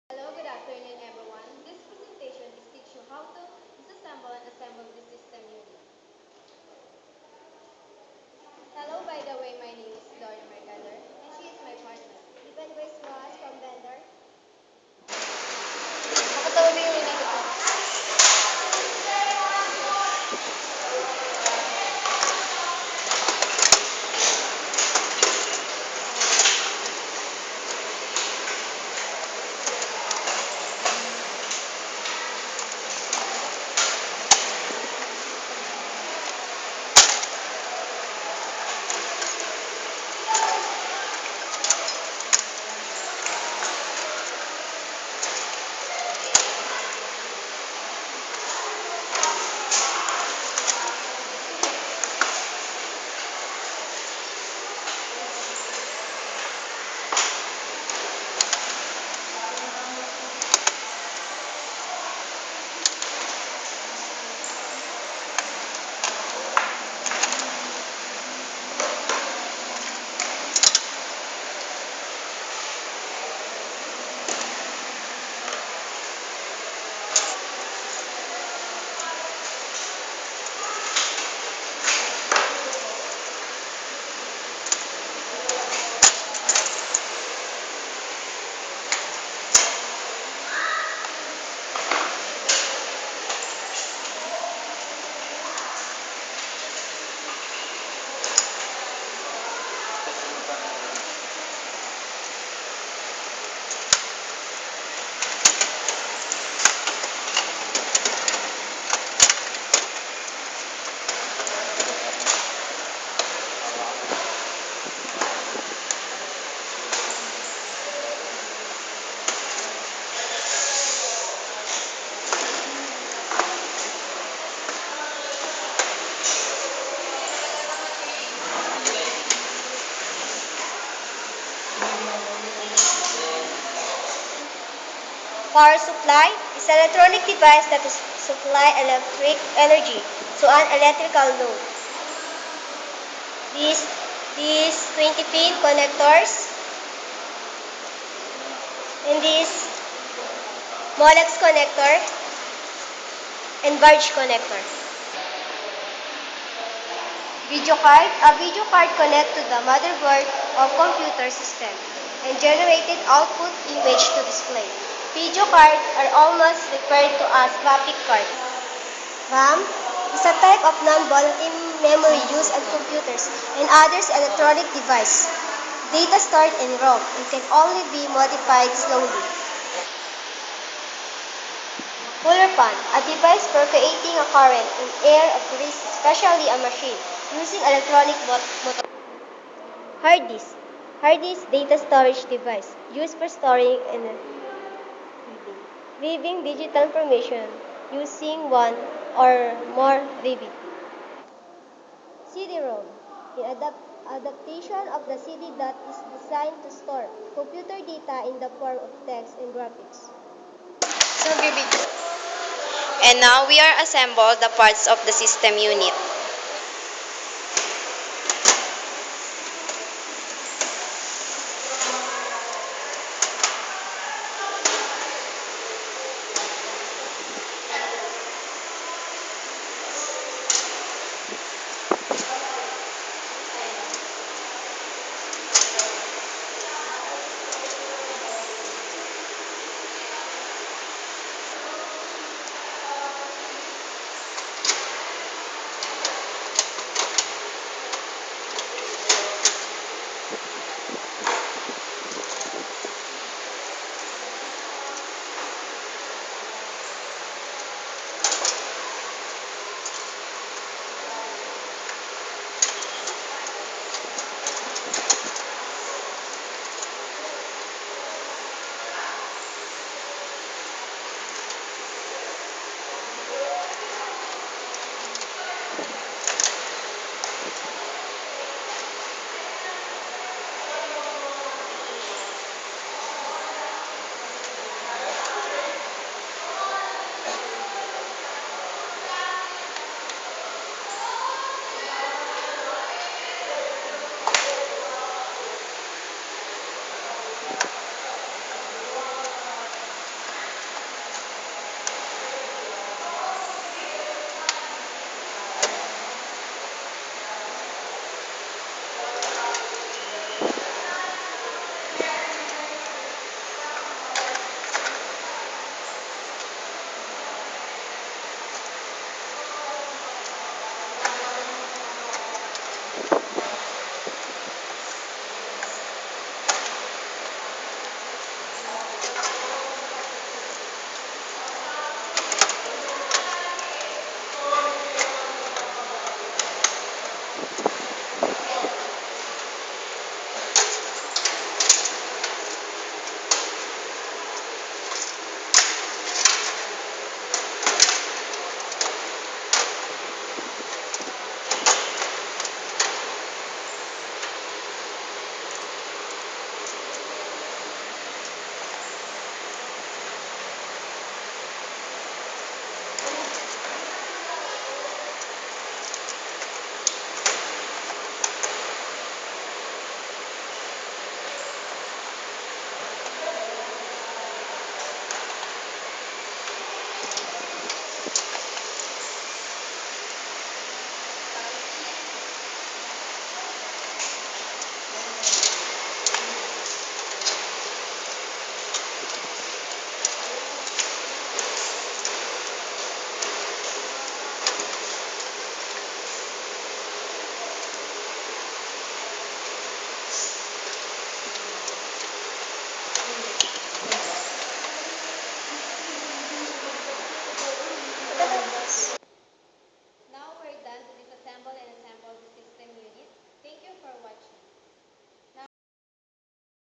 Hello, good afternoon everyone. This presentation is teach you how to disassemble and assemble the system unit. Hello, by the way, my name is Gloria Mercader and she is my partner. Even Grace was from Bender. Nakatawa ba yung unit ito? Power supply is an electronic device that is supply electric energy to an electrical load. These 20-pin connectors and this Molex connector and barge connector. Video card. A video card connects to the motherboard of computer system and generated output image to display. Video cards are almost referred to as graphic cards. RAM is a type of non-volatile memory used on computers and other electronic devices. Data stored in ROM and can only be modified slowly. Cooler fan, a device for creating a current in air of grease, especially a machine, using electronic motor. Hard disk. Hard disk data storage device, used for storing and reading digital information using one or more RAID. CD-ROM, the adaptation of the CD that is designed to store computer data in the form of text and graphics. So, magbibidyo. And now we are assembled the parts of the system unit.